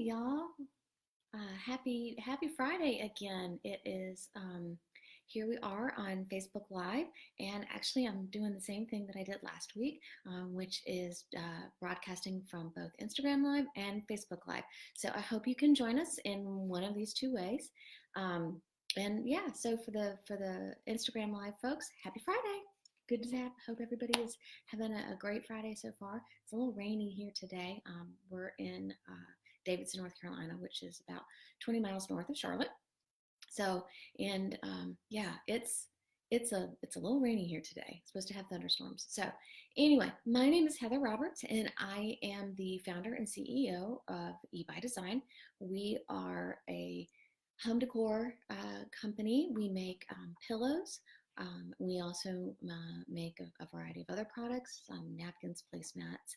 y'all. Happy Friday again. It is here we are on Facebook Live, and actually I'm doing the same thing that I did last week, which is broadcasting from both Instagram Live and Facebook Live. So I hope you can join us in one of these two ways. And yeah, so for the Instagram Live folks, happy Friday. Good to have. Hope everybody is having a great Friday so far. It's a little rainy here today. We're in Davidson, North Carolina, which is about 20 miles north of Charlotte. So, and yeah, it's a little rainy here today. It's supposed to have thunderstorms. So, anyway, my name is Heather Roberts, and I am the founder and CEO of eBay Design. We are a home decor company. We make pillows. We also make a variety of other products, napkins, placemats,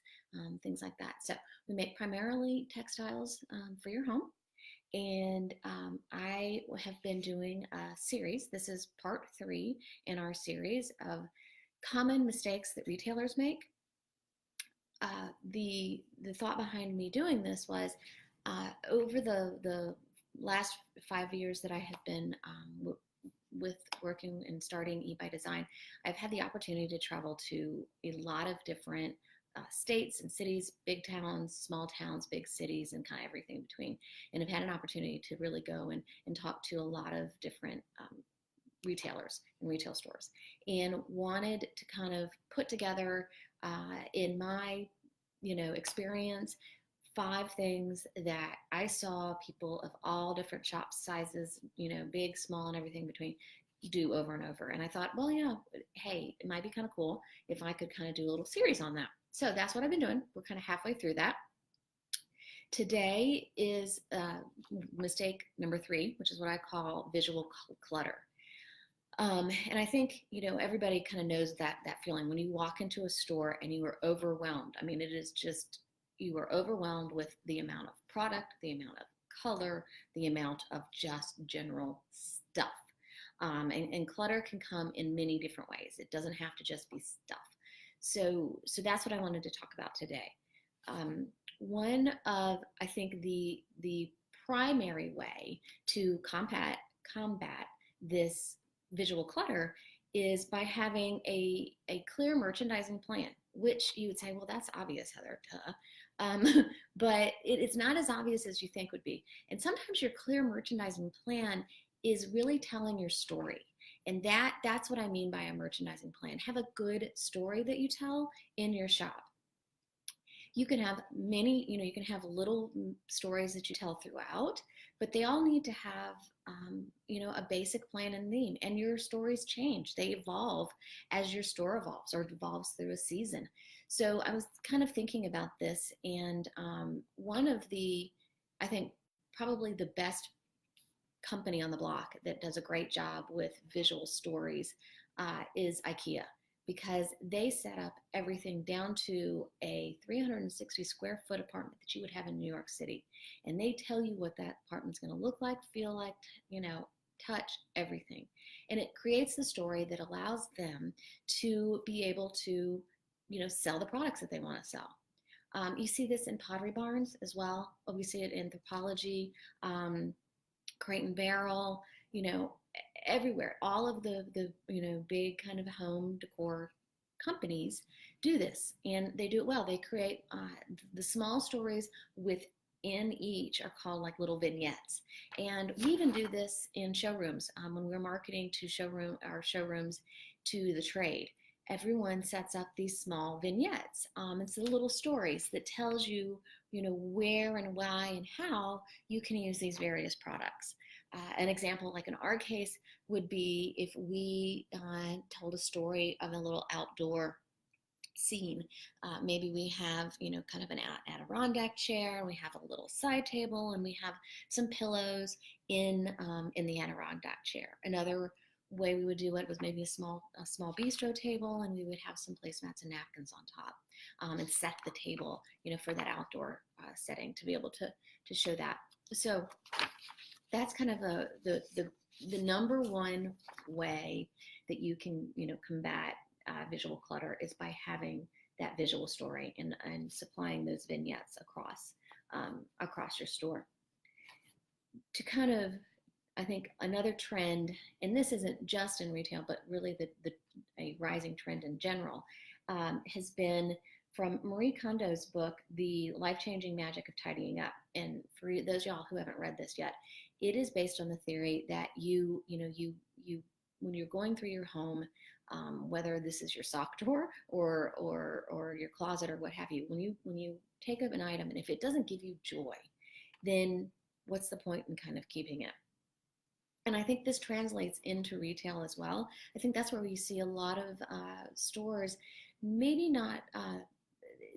things like that. So we make primarily textiles for your home. And I have been doing a series. This is part 3 in our series of common mistakes that retailers make. The thought behind me doing this was over the last 5 years that I have been with working and starting eBay Design, I've had the opportunity to travel to a lot of different states and cities, big towns, small towns, big cities, and kind of everything in between. And I've had an opportunity to really go and talk to a lot of different retailers and retail stores, and wanted to kind of put together in my experience 5 things that I saw people of all different shop sizes, big, small, and everything between, do over and over. And I thought, well, hey, it might be kind of cool if I could kind of do a little series on that. So that's what I've been doing. We're kind of halfway through that. Today is mistake number 3, which is what I call visual clutter. And I think, everybody kind of knows that feeling when you walk into a store and you are overwhelmed. I mean, it is just, you are overwhelmed with the amount of product, the amount of color, the amount of just general stuff. And clutter can come in many different ways. It doesn't have to just be stuff. So that's what I wanted to talk about today. One of, I think, the primary way to combat this visual clutter is by having a clear merchandising plan, which you would say, well, that's obvious, Heather, duh. But it's not as obvious as you think would be. And sometimes your clear merchandising plan is really telling your story. And that's what I mean by a merchandising plan. Have a good story that you tell in your shop. You can have many, you can have little stories that you tell throughout, but they all need to have, a basic plan and theme. And your stories change. They evolve as your store evolves or evolves through a season. So I was kind of thinking about this, and one of I think, probably the best company on the block that does a great job with visual stories is IKEA, because they set up everything down to a 360 square foot apartment that you would have in New York City. And they tell you what that apartment's going to look like, feel like, touch, everything. And it creates the story that allows them to be able to, sell the products that they want to sell. You see this in Pottery Barns as well. We see it in Anthropologie, Crate and Barrel, everywhere. All of the big kind of home decor companies do this, and they do it well. They create the small stories within each are called like little vignettes. And we even do this in showrooms when we're marketing to our showrooms to the trade. Everyone sets up these small vignettes. It's the little stories that tells you, where and why and how you can use these various products. An example, like in our case, would be if we told a story of a little outdoor scene. Maybe we have, kind of an Adirondack chair, and we have a little side table, and we have some pillows in the Adirondack chair. Another way we would do it was maybe a small bistro table, and we would have some placemats and napkins on top, and set the table, for that outdoor setting to be able to show that. So that's kind of the number one way that you can, combat visual clutter is by having that visual story and supplying those vignettes across across your store. To kind of, I think another trend, and this isn't just in retail, but really a rising trend in general, has been from Marie Kondo's book, The Life-Changing Magic of Tidying Up. And for those of y'all who haven't read this yet, it is based on the theory that you when you're going through your home, whether this is your sock drawer or your closet or what have you, when you take up an item and if it doesn't give you joy, then what's the point in kind of keeping it? And I think this translates into retail as well. I think that's where we see a lot of stores, maybe not,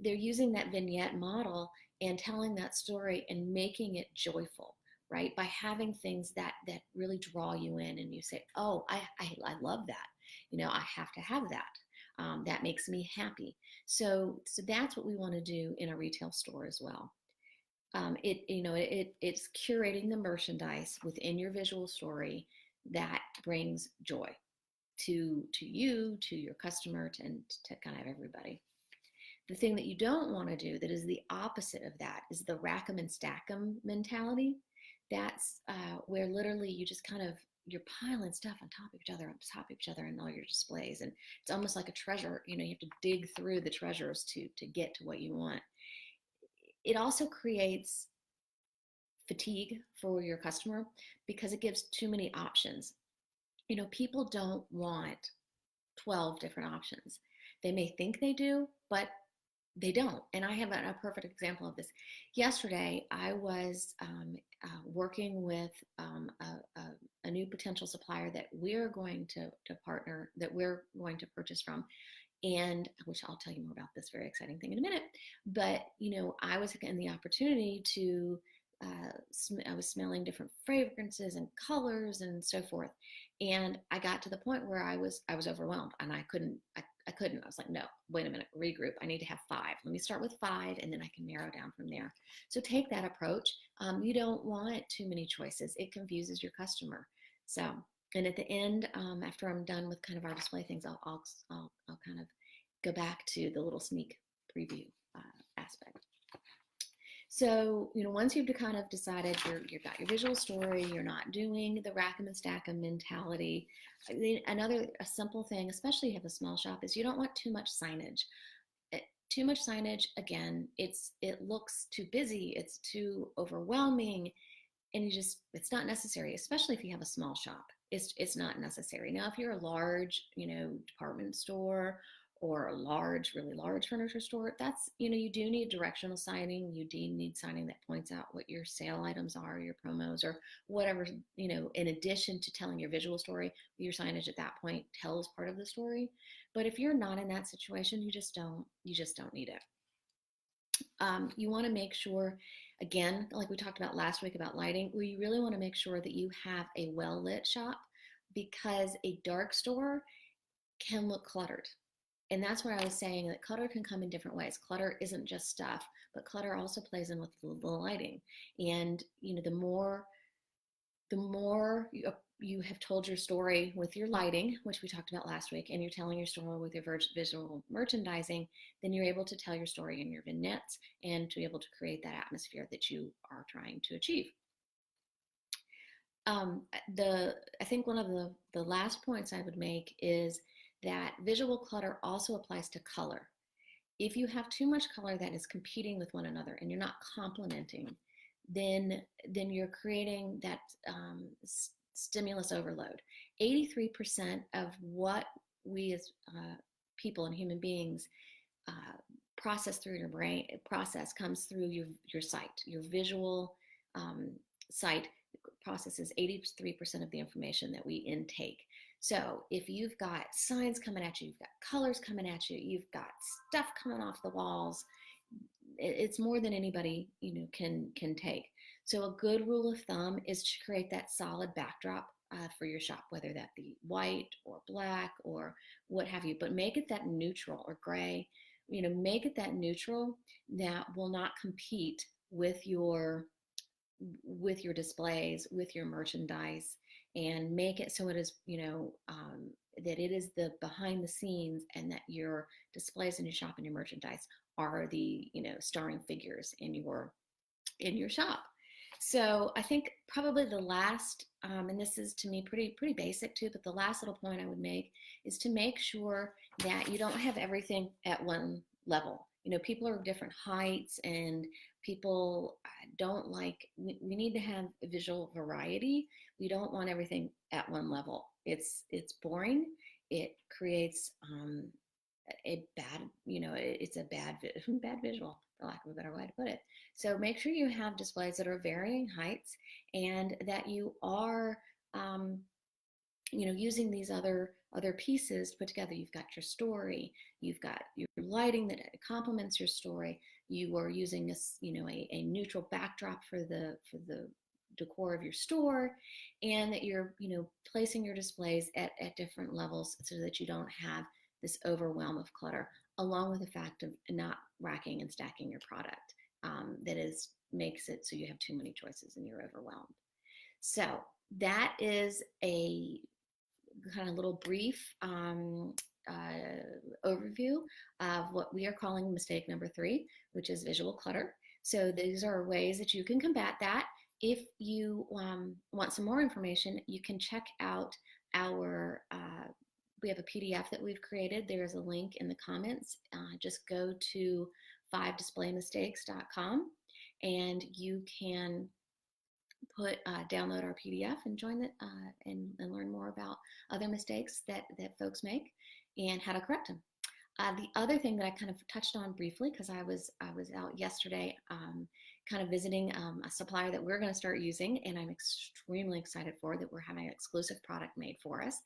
they're using that vignette model and telling that story and making it joyful, right? By having things that really draw you in and you say, oh, I love that. I have to have that. That makes me happy. So that's what we want to do in a retail store as well. It's curating the merchandise within your visual story that brings joy to you, to your customer, and to kind of everybody. The thing that you don't want to do that is the opposite of that is the rack 'em and stack 'em mentality. That's where literally you just kind of, you're piling stuff on top of each other, in all your displays. And it's almost like a treasure. You have to dig through the treasures to get to what you want. It also creates fatigue for your customer because it gives too many options. People don't want 12 different options. They may think they do, but they don't. And I have a perfect example of this. Yesterday, I was working with a new potential supplier that we're going to partner, that we're going to purchase from. And which I'll tell you more about this very exciting thing in a minute. But, I was given the opportunity to, I was smelling different fragrances and colors and so forth. And I got to the point where I was overwhelmed and I couldn't. I was like, no, wait a minute, regroup. I need to have 5. Let me start with 5 and then I can narrow down from there. So take that approach. You don't want too many choices. It confuses your customer. So, and at the end, after I'm done with kind of our display things, I'll kind of go back to the little sneak preview aspect. So, once you've kind of decided you've got your visual story, you're not doing the rack 'em and stack 'em mentality. A simple thing, especially if you have a small shop, is you don't want too much signage. Too much signage, again, it looks too busy, it's too overwhelming, and it's not necessary, especially if you have a small shop. It's not necessary. Now, if you're a large, department store or a really large furniture store, that's, you do need directional signing. You do need signing that points out what your sale items are, your promos, or whatever, in addition to telling your visual story, your signage at that point tells part of the story. But if you're not in that situation, you just don't need it. You want to make sure, again, like we talked about last week about lighting, we really want to make sure that you have a well-lit shop, because a dark store can look cluttered. And that's where I was saying that clutter can come in different ways. Clutter isn't just stuff, but clutter also plays in with the lighting. And the more you have told your story with your lighting, which we talked about last week, and you're telling your story with your visual merchandising, then you're able to tell your story in your vignettes and to be able to create that atmosphere that you are trying to achieve. I think one of the last points I would make is that visual clutter also applies to color. If you have too much color that is competing with one another and you're not complementing, then you're creating that stimulus overload. 83% of what we as people and human beings process through your brain comes through your sight. Your visual sight processes 83% of the information that we intake. So if you've got signs coming at you, you've got colors coming at you, you've got stuff coming off the walls, it's more than anybody can take. So a good rule of thumb is to create that solid backdrop for your shop, whether that be white or black or what have you, but make it that neutral or gray. Make it that neutral that will not compete with your displays, with your merchandise, and make it so it is, that it is the behind the scenes, and that your displays in your shop and your merchandise are the, starring figures in your in your shop. So I think probably the last, and this is to me pretty basic too, but the last little point I would make is to make sure that you don't have everything at one level. You know, people are of different heights, and people don't like. We need to have visual variety. We don't want everything at one level. It's boring. It creates a bad, it's a bad visual, for lack of a better way to put it. So make sure you have displays that are varying heights, and that you are, um, using these other pieces to put together. You've got your story, you've got your lighting that complements your story. You are using a neutral backdrop for the decor of your store, and that you're placing your displays at different levels so that you don't have this overwhelm of clutter, along with the fact of not racking and stacking your product. That is makes it so you have too many choices and you're overwhelmed. So that is a kind of little brief overview of what we are calling mistake number 3, which is visual clutter. So these are ways that you can combat that. If you want some more information, you can check out our we have a PDF that we've created. There's a link in the comments. Just go to 5displaymistakes.com, and you can download our PDF and join it, and learn more about other mistakes that folks make and how to correct them. The other thing that I kind of touched on briefly, because I was out yesterday, kind of visiting a supplier that we're going to start using, and I'm extremely excited for that. We're having an exclusive product made for us.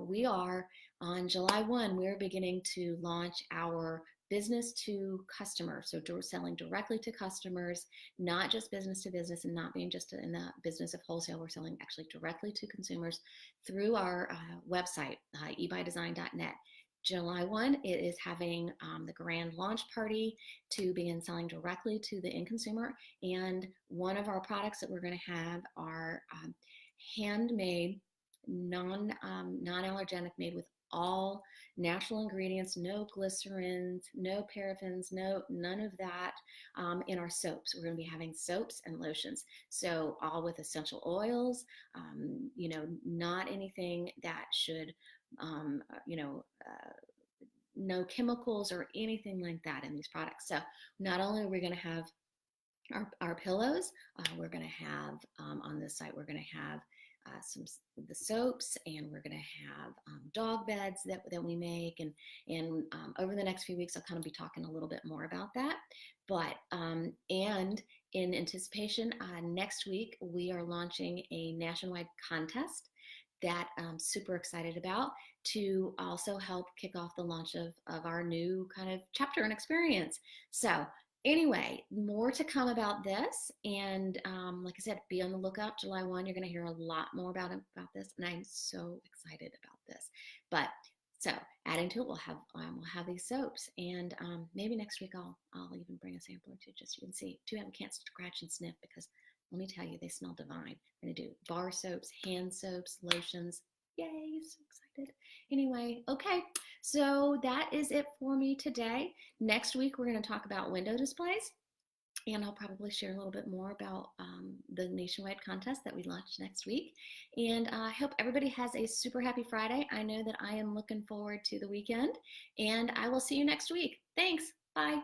We are on July 1. We're beginning to launch our business to customer, so selling directly to customers, not just business to business, and not being just in the business of wholesale. We're selling actually directly to consumers through our website, eBuyDesign.net. July 1, it is having the grand launch party to begin selling directly to the end consumer. And one of our products that we're going to have are handmade, non-allergenic, made with all natural ingredients, no glycerins, no paraffins, none of that, in our soaps. We're going to be having soaps and lotions, so all with essential oils, not anything that should, no chemicals or anything like that in these products. So not only are we going to have our pillows, we're going to have, on this site, we're going to have some the soaps, and we're going to have dog beds that we make, and over the next few weeks I'll kind of be talking a little bit more about that. But and in anticipation, next week we are launching a nationwide contest that I'm super excited about, to also help kick off the launch of our new kind of chapter and experience. So anyway, more to come about this. And like I said, be on the lookout. July 1, you're going to hear a lot more about this. And I'm so excited about this. But so adding to it, we'll have these soaps. And maybe next week I'll even bring a sampler or two, just so you can see. Too bad we can't scratch and sniff, because let me tell you, they smell divine. We're going to do bar soaps, hand soaps, lotions. Yay, so excited. Anyway, okay, so that is it for me today. Next week, we're going to talk about window displays, and I'll probably share a little bit more about the nationwide contest that we launch next week. And I hope everybody has a super happy Friday. I know that I am looking forward to the weekend, and I will see you next week. Thanks. Bye.